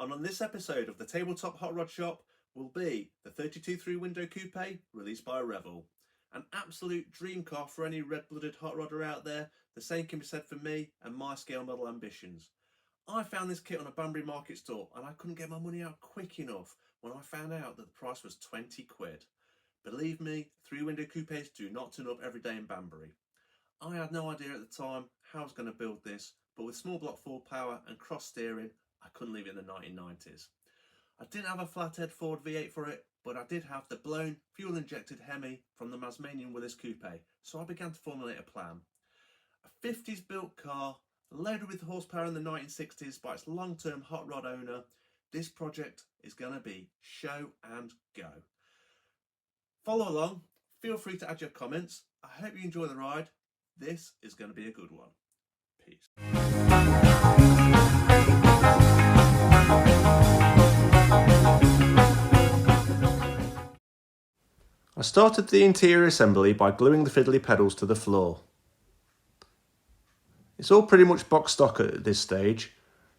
and on this episode of the Tabletop Hot Rod Shop will be the 32.3 Window Coupe released by Revell. An absolute dream car for any red-blooded hot rodder out there. The same can be said for me and my scale model ambitions. I found this kit on a Banbury market stall and I couldn't get my money out quick enough when I found out that the price was 20 quid. Believe me, 3-window coupes do not turn up every day in Banbury. I had no idea at the time how I was going to build this, but with small block 4 power and cross steering, I couldn't leave it in the 1990s. I didn't have a flathead Ford V8 for it, but I did have the blown fuel injected Hemi from the Tasmanian Willis Coupe, so I began to formulate a plan. A 50s built car, loaded with horsepower in the 1960s by its long-term hot rod owner. This project is going to be show and go. Follow along, feel free to add your comments. I hope you enjoy the ride. This is going to be a good one. Peace. I started the interior assembly by gluing the fiddly pedals to the floor. It's all pretty much box stock at this stage,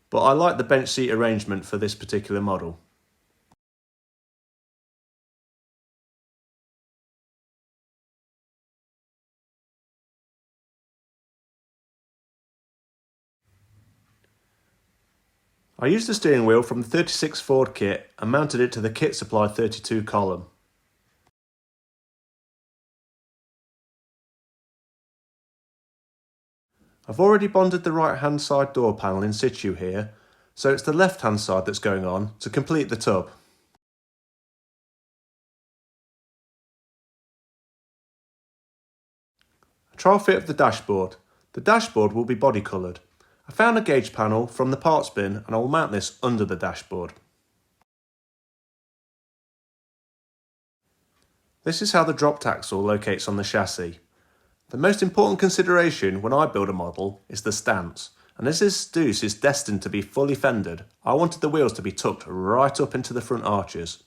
but I like the bench seat arrangement for this particular model. I used the steering wheel from the 36 Ford kit and mounted it to the kit supply 32 column. I've already bonded the right hand side door panel in situ here, so it's the left hand side that's going on to complete the tub. A trial fit of the dashboard. The dashboard will be body coloured. I found a gauge panel from the parts bin and I will mount this under the dashboard. This is how the dropped axle locates on the chassis. The most important consideration when I build a model is the stance, and as this deuce is destined to be fully fendered, I wanted the wheels to be tucked right up into the front arches.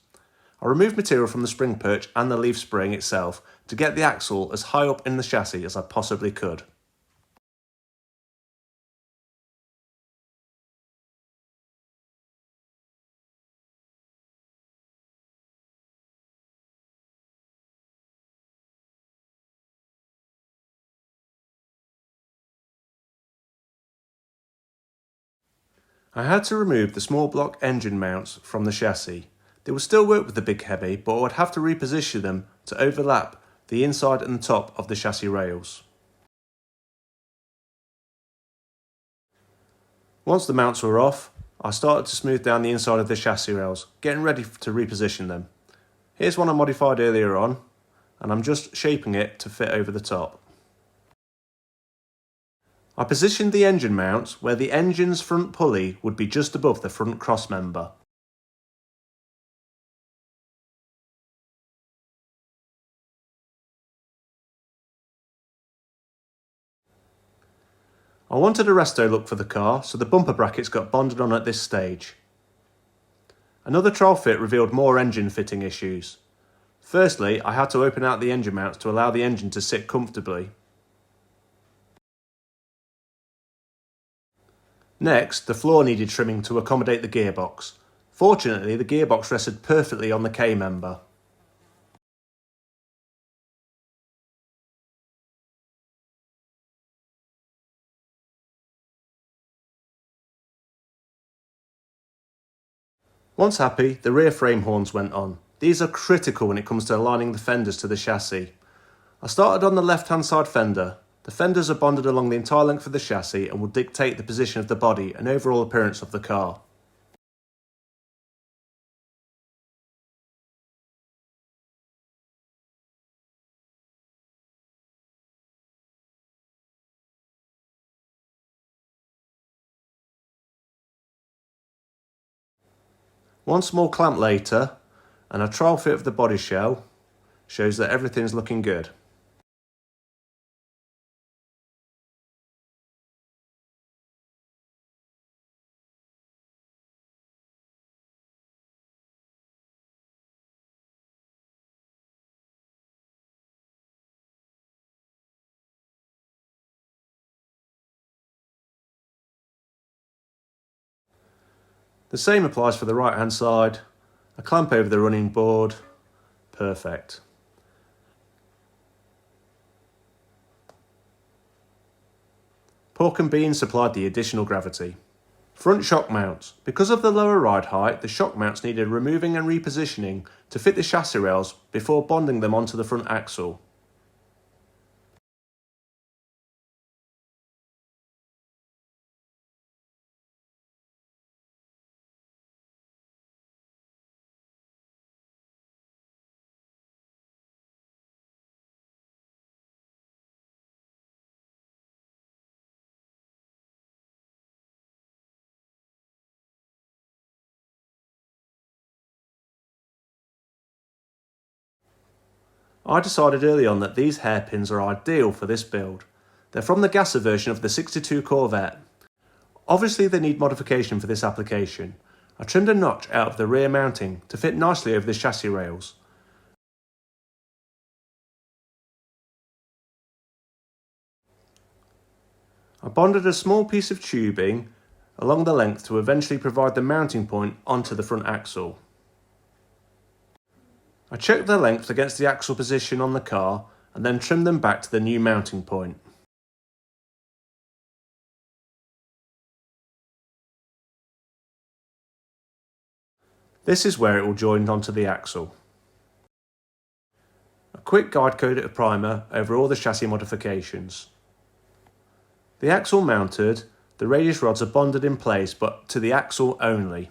I removed material from the spring perch and the leaf spring itself to get the axle as high up in the chassis as I possibly could. I had to remove the small block engine mounts from the chassis. They would still work with the big Hemi, but I would have to reposition them to overlap the inside and the top of the chassis rails. Once the mounts were off, I started to smooth down the inside of the chassis rails, getting ready to reposition them. Here's one I modified earlier on, and I'm just shaping it to fit over the top. I positioned the engine mounts where the engine's front pulley would be just above the front cross member. I wanted a resto look for the car, so the bumper brackets got bonded on at this stage. Another trial fit revealed more engine fitting issues. Firstly, I had to open out the engine mounts to allow the engine to sit comfortably. Next, the floor needed trimming to accommodate the gearbox. Fortunately, the gearbox rested perfectly on the K-member. Once happy, the rear frame horns went on. These are critical when it comes to aligning the fenders to the chassis. I started on the left-hand side fender. The fenders are bonded along the entire length of the chassis and will dictate the position of the body and overall appearance of the car. One small clamp later, and a trial fit of the body shell shows that everything's looking good. The same applies for the right hand side. A clamp over the running board. Perfect. Pork and bean supplied the additional gravity. Front shock mounts. Because of the lower ride height, the shock mounts needed removing and repositioning to fit the chassis rails before bonding them onto the front axle. I decided early on that these hairpins are ideal for this build. They're from the Gasser version of the 62 Corvette. Obviously they need modification for this application. I trimmed a notch out of the rear mounting to fit nicely over the chassis rails. I bonded a small piece of tubing along the length to eventually provide the mounting point onto the front axle. I checked the length against the axle position on the car and then trimmed them back to the new mounting point. This is where it will join onto the axle. A quick guide coat of primer over all the chassis modifications. The axle mounted, the radius rods are bonded in place but to the axle only.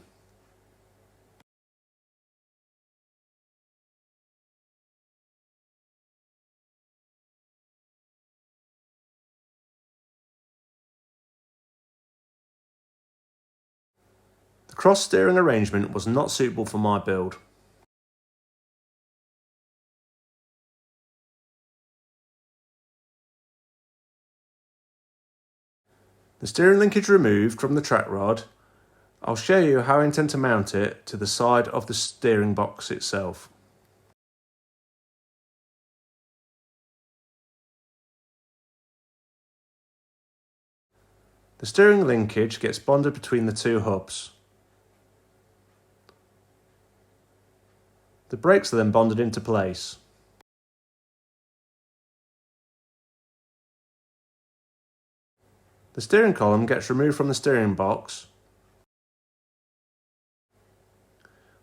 The cross steering arrangement was not suitable for my build. The steering linkage removed from the track rod, I'll show you how I intend to mount it to the side of the steering box itself. The steering linkage gets bonded between the two hubs. The brakes are then bonded into place. The steering column gets removed from the steering box.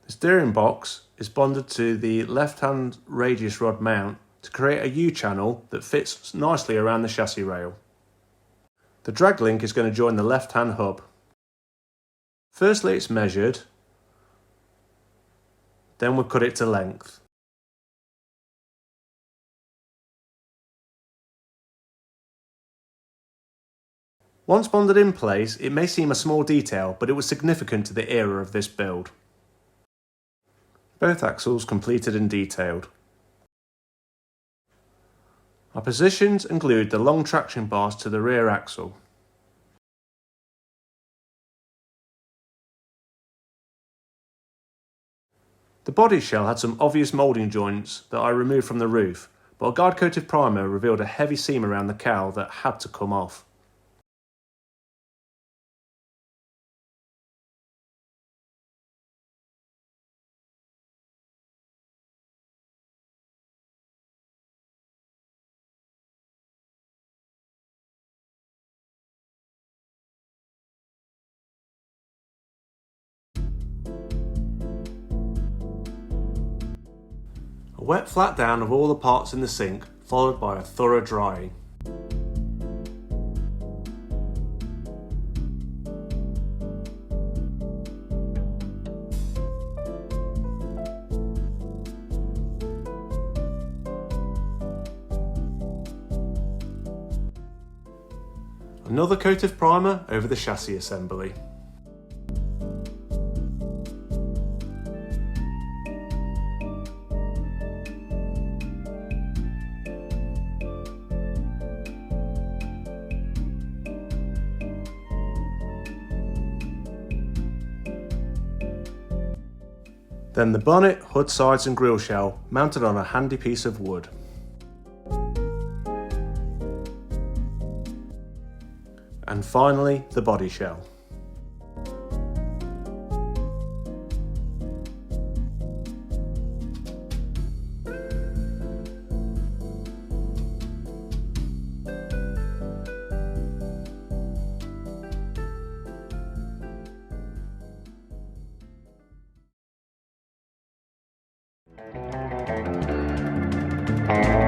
The steering box is bonded to the left-hand radius rod mount to create a U-channel that fits nicely around the chassis rail. The drag link is going to join the left-hand hub. Firstly it's measured, then we'll cut it to length. Once bonded in place, it may seem a small detail, but it was significant to the era of this build. Both axles completed and detailed. I positioned and glued the long traction bars to the rear axle. The body shell had some obvious moulding joints that I removed from the roof, but a guide coat of primer revealed a heavy seam around the cowl that had to come off. A wet flat down of all the parts in the sink, followed by a thorough drying. Another coat of primer over the chassis assembly. Then the bonnet, hood sides and grille shell mounted on a handy piece of wood. And finally the body shell. Bye.